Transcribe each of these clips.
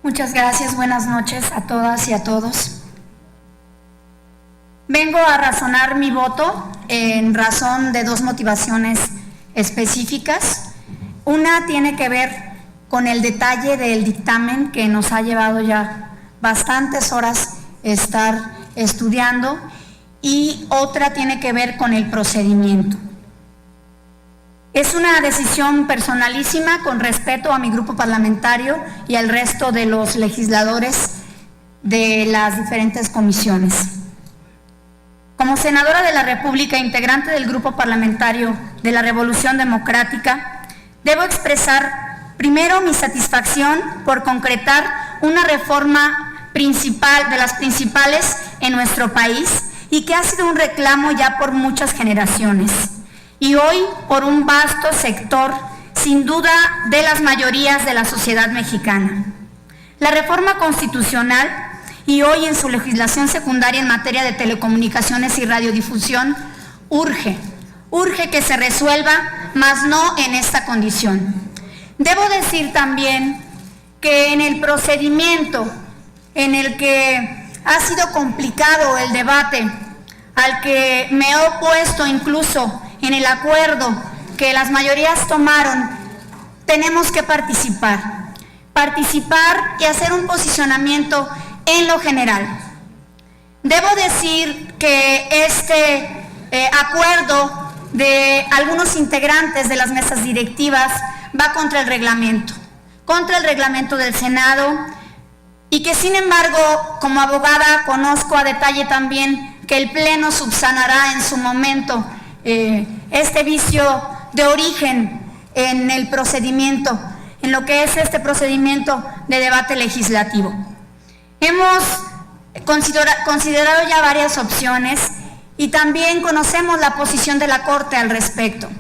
Muchas gracias, buenas noches a todas y a todos. Vengo a razonar mi voto en razón de dos motivaciones específicas. Una tiene que ver con el detalle del dictamen que nos ha llevado ya bastantes horas estar estudiando, y otra tiene que ver con el procedimiento. Es una decisión personalísima con respeto a mi grupo parlamentario y al resto de los legisladores de las diferentes comisiones. Como senadora de la República, integrante del grupo parlamentario de la Revolución Democrática, debo expresar primero mi satisfacción por concretar una reforma principal, de las principales en nuestro país, y que ha sido un reclamo ya por muchas generaciones, y hoy por un vasto sector, sin duda, de las mayorías de la sociedad mexicana. La reforma constitucional, y hoy en su legislación secundaria en materia de telecomunicaciones y radiodifusión, urge que se resuelva, mas no en esta condición. Debo decir también que en el procedimiento en el que ha sido complicado el debate, al que me he opuesto incluso en el acuerdo que las mayorías tomaron, tenemos que participar y hacer un posicionamiento en lo general. Debo decir que este acuerdo de algunos integrantes de las mesas directivas va contra el reglamento del Senado, y que sin embargo, como abogada, conozco a detalle también que el Pleno subsanará en su momento este vicio de origen en el procedimiento, en lo que es este procedimiento de debate legislativo. Hemos considerado ya varias opciones y también conocemos la posición de la Corte al respecto.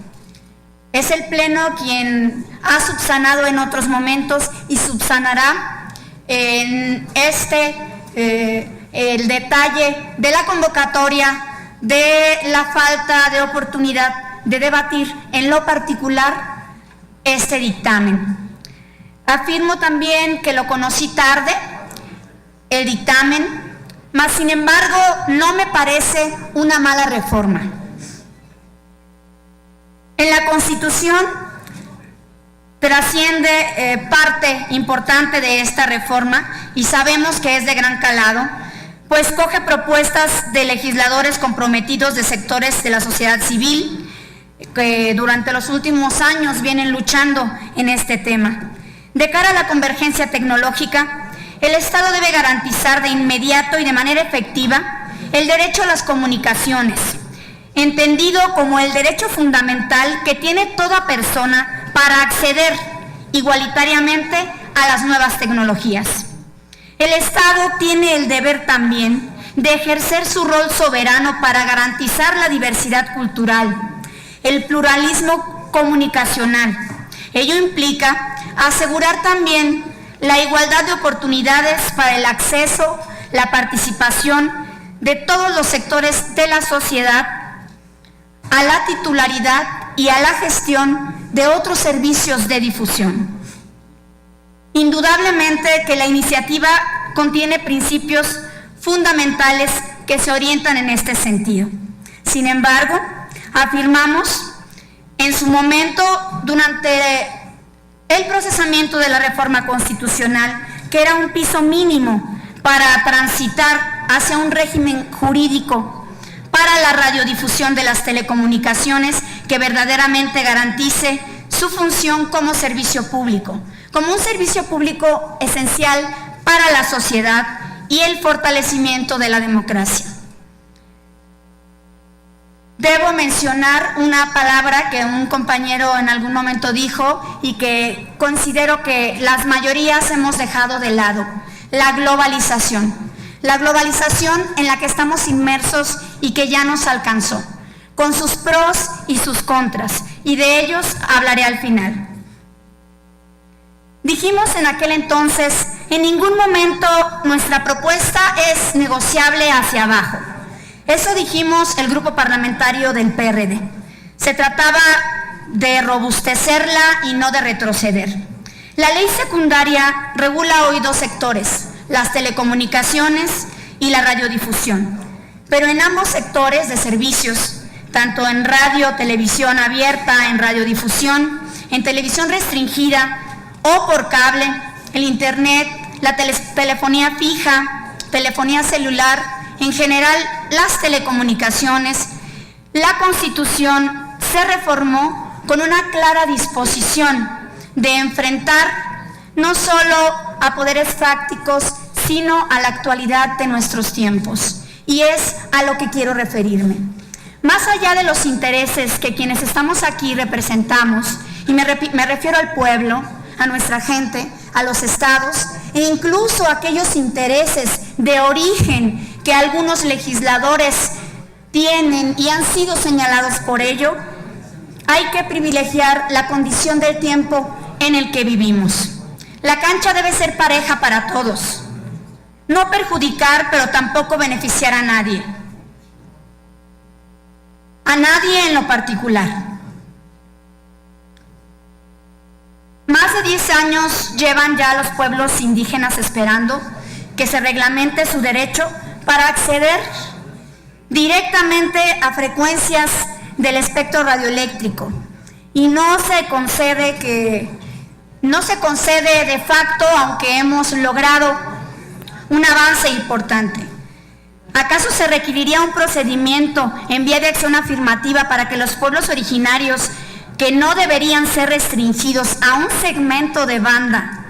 Es el Pleno quien ha subsanado en otros momentos y subsanará en el detalle de la convocatoria, de la falta de oportunidad de debatir en lo particular este dictamen. Afirmo también que lo conocí tarde, el dictamen, mas sin embargo no me parece una mala reforma. En la Constitución trasciende parte importante de esta reforma, y sabemos que es de gran calado, pues coge propuestas de legisladores comprometidos de sectores de la sociedad civil que durante los últimos años vienen luchando en este tema. De cara a la convergencia tecnológica, el Estado debe garantizar de inmediato y de manera efectiva el derecho a las comunicaciones, entendido como el derecho fundamental que tiene toda persona para acceder igualitariamente a las nuevas tecnologías. El Estado tiene el deber también de ejercer su rol soberano para garantizar la diversidad cultural, el pluralismo comunicacional. Ello implica asegurar también la igualdad de oportunidades para el acceso, la participación de todos los sectores de la sociedad a la titularidad y a la gestión de otros servicios de difusión. Indudablemente que la iniciativa contiene principios fundamentales que se orientan en este sentido. Sin embargo, afirmamos en su momento, durante el procesamiento de la reforma constitucional, que era un piso mínimo para transitar hacia un régimen jurídico para la radiodifusión de las telecomunicaciones que verdaderamente garantice su función como servicio público, como un servicio público esencial para la sociedad y el fortalecimiento de la democracia. Debo mencionar una palabra que un compañero en algún momento dijo y que considero que las mayorías hemos dejado de lado: la globalización. La globalización en la que estamos inmersos y que ya nos alcanzó, con sus pros y sus contras, y de ellos hablaré al final. Dijimos en aquel entonces: en ningún momento nuestra propuesta es negociable hacia abajo. Eso dijimos el grupo parlamentario del PRD. Se trataba de robustecerla y no de retroceder. La ley secundaria regula hoy dos sectores, las telecomunicaciones y la radiodifusión, pero en ambos sectores de servicios, tanto en radio, televisión abierta, en radiodifusión, en televisión restringida o por cable, el internet, la telefonía fija, telefonía celular, en general las telecomunicaciones, la Constitución se reformó con una clara disposición de enfrentar no solo a poderes fácticos, sino a la actualidad de nuestros tiempos. Y es a lo que quiero referirme. Más allá de los intereses que quienes estamos aquí representamos, y me refiero al pueblo, a nuestra gente, a los estados, e incluso a aquellos intereses de origen que algunos legisladores tienen y han sido señalados por ello, hay que privilegiar la condición del tiempo en el que vivimos. La cancha debe ser pareja para todos, no perjudicar, pero tampoco beneficiar a nadie en lo particular. Más de 10 años llevan ya los pueblos indígenas esperando que se reglamente su derecho para acceder directamente a frecuencias del espectro radioeléctrico, y no se concede de facto, aunque hemos logrado un avance importante. ¿Acaso se requeriría un procedimiento en vía de acción afirmativa para que los pueblos originarios, que no deberían ser restringidos a un segmento de banda,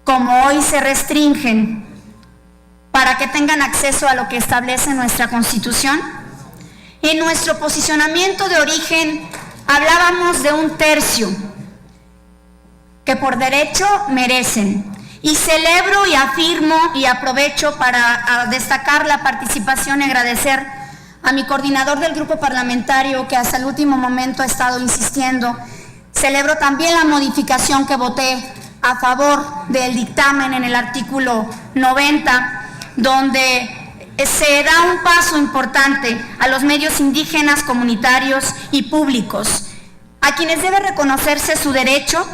como hoy se restringen, para que tengan acceso a lo que establece nuestra Constitución? En nuestro posicionamiento de origen hablábamos de 1/3 que por derecho merecen. Y celebro y afirmo y aprovecho para destacar la participación y agradecer a mi coordinador del grupo parlamentario que hasta el último momento ha estado insistiendo. Celebro también la modificación que voté a favor del dictamen en el artículo 90, donde se da un paso importante a los medios indígenas, comunitarios y públicos, a quienes debe reconocerse su derecho,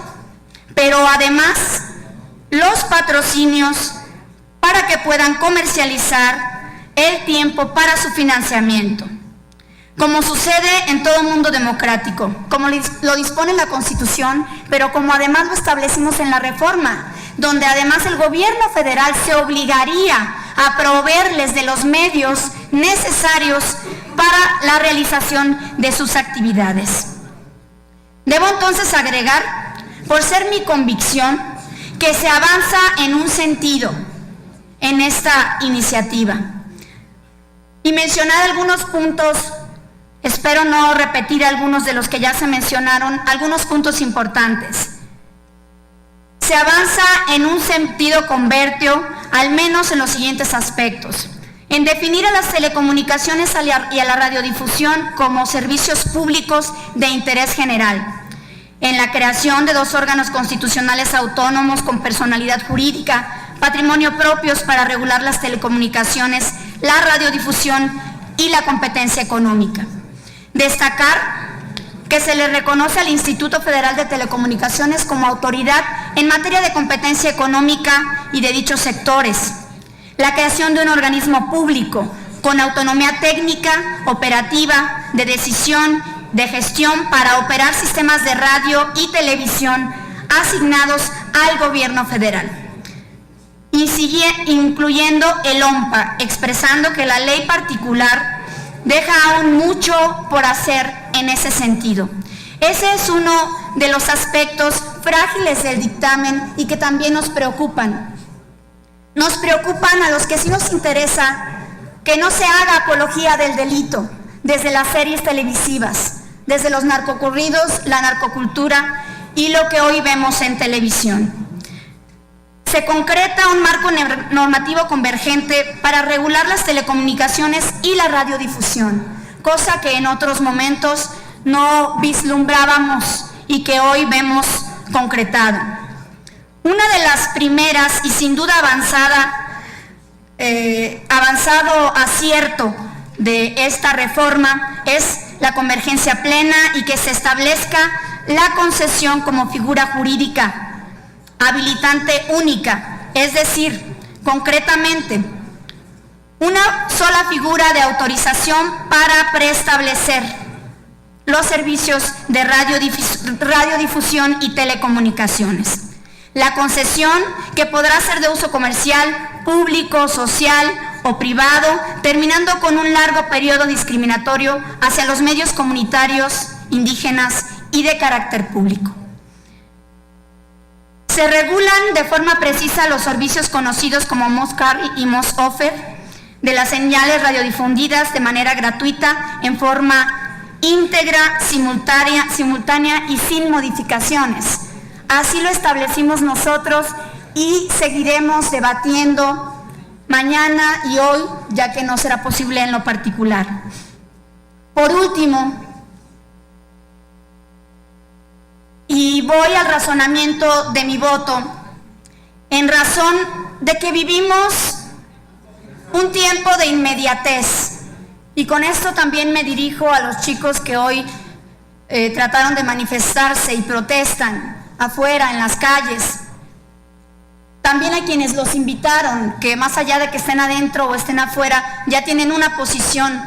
pero además los patrocinios para que puedan comercializar el tiempo para su financiamiento, como sucede en todo mundo democrático, como lo dispone la Constitución, pero como además lo establecimos en la reforma, donde además el gobierno federal se obligaría a proveerles de los medios necesarios para la realización de sus actividades. Debo entonces agregar, por ser mi convicción, que se avanza en un sentido en esta iniciativa. Y mencionar algunos puntos, espero no repetir algunos de los que ya se mencionaron, algunos puntos importantes. Se avanza en un sentido convertio, al menos en los siguientes aspectos: en definir a las telecomunicaciones y a la radiodifusión como servicios públicos de interés general, en la creación de 2 órganos constitucionales autónomos con personalidad jurídica, patrimonio propios para regular las telecomunicaciones, la radiodifusión y la competencia económica. Destacar que se le reconoce al Instituto Federal de Telecomunicaciones como autoridad en materia de competencia económica y de dichos sectores. La creación de un organismo público con autonomía técnica, operativa, de decisión, de gestión para operar sistemas de radio y televisión asignados al gobierno federal, incluyendo el OMPA, expresando que la ley particular deja aún mucho por hacer en ese sentido. Ese es uno de los aspectos frágiles del dictamen y que también nos preocupan. Nos preocupan a los que sí nos interesa que no se haga apología del delito desde las series televisivas, desde los narcocorridos, la narcocultura y lo que hoy vemos en televisión. Se concreta un marco normativo convergente para regular las telecomunicaciones y la radiodifusión, cosa que en otros momentos no vislumbrábamos y que hoy vemos concretado. Una de las primeras y sin duda avanzado acierto de esta reforma es la convergencia plena y que se establezca la concesión como figura jurídica habilitante única, es decir, concretamente, una sola figura de autorización para preestablecer los servicios de radiodifusión y telecomunicaciones. La concesión, que podrá ser de uso comercial, público, social o privado, terminando con un largo periodo discriminatorio hacia los medios comunitarios, indígenas y de carácter público. Se regulan de forma precisa los servicios conocidos como Moscarry y Mosoffer de las señales radiodifundidas de manera gratuita, en forma íntegra, simultánea y sin modificaciones. Así lo establecimos nosotros y seguiremos debatiendo mañana y hoy, ya que no será posible en lo particular. Por último, y voy al razonamiento de mi voto, en razón de que vivimos un tiempo de inmediatez, y con esto también me dirijo a los chicos que hoy trataron de manifestarse y protestan afuera, en las calles. También a quienes los invitaron, que más allá de que estén adentro o estén afuera, ya tienen una posición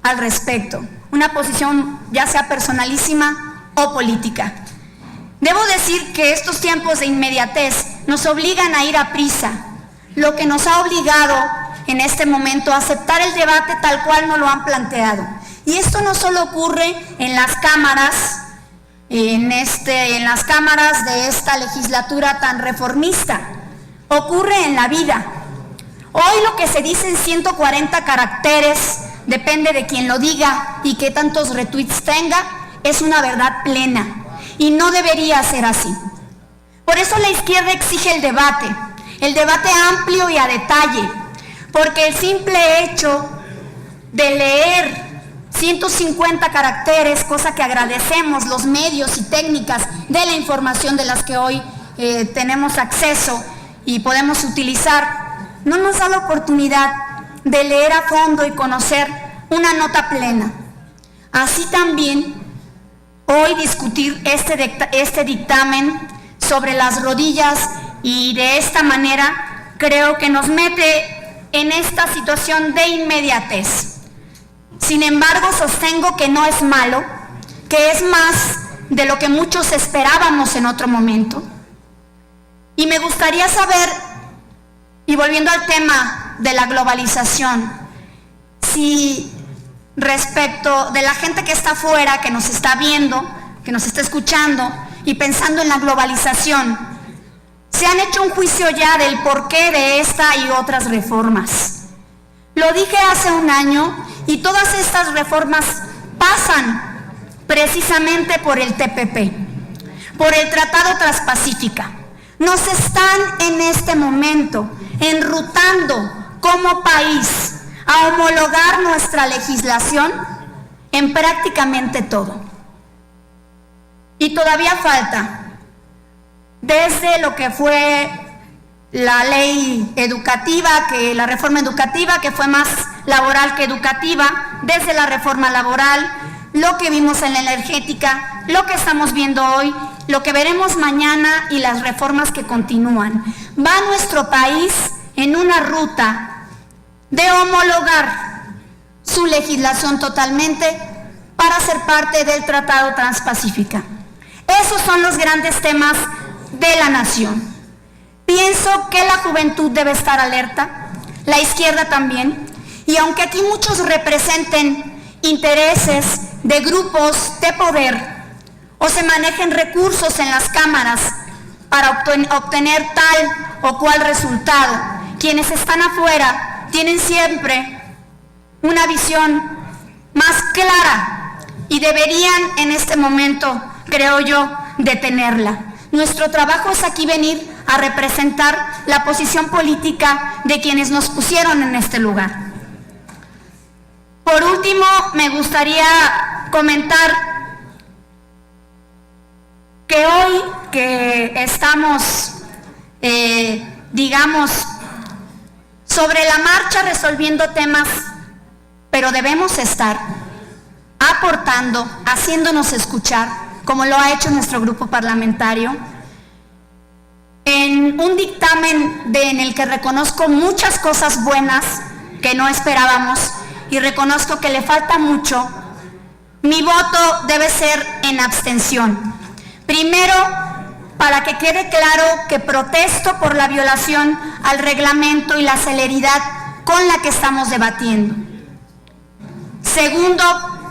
al respecto, una posición ya sea personalísima o política. Debo decir que estos tiempos de inmediatez nos obligan a ir a prisa, lo que nos ha obligado en este momento a aceptar el debate tal cual nos lo han planteado. Y esto no solo ocurre en las cámaras, en las cámaras de esta legislatura tan reformista, ocurre en la vida. Hoy lo que se dice en 140 caracteres, depende de quien lo diga y qué tantos retweets tenga, es una verdad plena y no debería ser así. Por eso la izquierda exige el debate amplio y a detalle, porque el simple hecho de leer 150 caracteres, cosa que agradecemos los medios y técnicas de la información de las que hoy tenemos acceso y podemos utilizar, no nos da la oportunidad de leer a fondo y conocer una nota plena. Así también, hoy discutir este dictamen sobre las rodillas y de esta manera creo que nos mete en esta situación de inmediatez. Sin embargo, sostengo que no es malo, que es más de lo que muchos esperábamos en otro momento. Y me gustaría saber, y volviendo al tema de la globalización, si respecto de la gente que está afuera, que nos está viendo, que nos está escuchando y pensando en la globalización, se han hecho un juicio ya del porqué de esta y otras reformas. Lo dije hace un año y todas estas reformas pasan precisamente por el TPP, por el Tratado Transpacífico. Nos están en este momento enrutando como país a homologar nuestra legislación en prácticamente todo. Y todavía falta, desde lo que fue la ley educativa, la reforma educativa, que fue más laboral que educativa, desde la reforma laboral, lo que vimos en la energética, lo que estamos viendo hoy, lo que veremos mañana y las reformas que continúan. Va nuestro país en una ruta de homologar su legislación totalmente para ser parte del Tratado Transpacífico. Esos son los grandes temas de la nación. Pienso que la juventud debe estar alerta, la izquierda también, y aunque aquí muchos representen intereses de grupos de poder o se manejen recursos en las cámaras para obtener tal o cual resultado, quienes están afuera tienen siempre una visión más clara y deberían en este momento, creo yo, de tenerla. Nuestro trabajo es aquí venir a representar la posición política de quienes nos pusieron en este lugar. Por último, me gustaría comentar que hoy que estamos, digamos, sobre la marcha resolviendo temas, pero debemos estar aportando, haciéndonos escuchar, como lo ha hecho nuestro grupo parlamentario, en un dictamen en el que reconozco muchas cosas buenas que no esperábamos y reconozco que le falta mucho. Mi voto debe ser en abstención. Primero, para que quede claro que protesto por la violación al reglamento y la celeridad con la que estamos debatiendo. Segundo,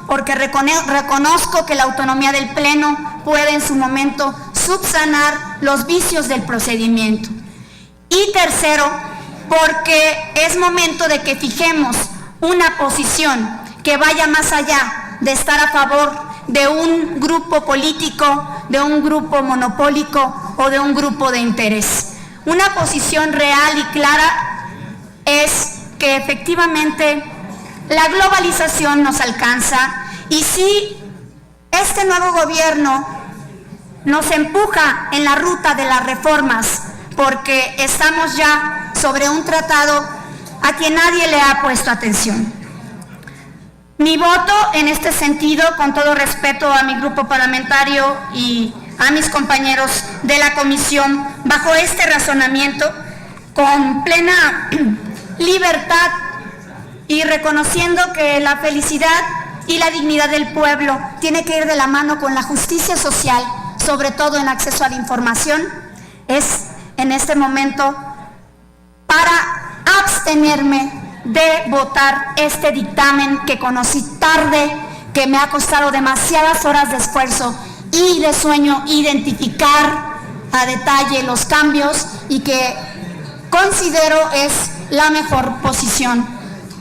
porque reconozco que la autonomía del Pleno puede en su momento subsanar los vicios del procedimiento. Y tercero, porque es momento de que fijemos una posición que vaya más allá de estar a favor de un grupo político, de un grupo monopólico o de un grupo de interés. Una posición real y clara es que efectivamente la globalización nos alcanza y si este nuevo gobierno nos empuja en la ruta de las reformas porque estamos ya sobre un tratado a quien nadie le ha puesto atención. Mi voto en este sentido, con todo respeto a mi grupo parlamentario y a mis compañeros de la comisión, bajo este razonamiento, con plena libertad y reconociendo que la felicidad y la dignidad del pueblo tiene que ir de la mano con la justicia social, sobre todo en acceso a la información, es en este momento para abstenerme de votar este dictamen que conocí tarde, que me ha costado demasiadas horas de esfuerzo y de sueño identificar a detalle los cambios y que considero es la mejor posición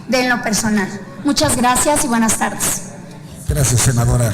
de lo personal. Muchas gracias y buenas tardes. Gracias, senadora.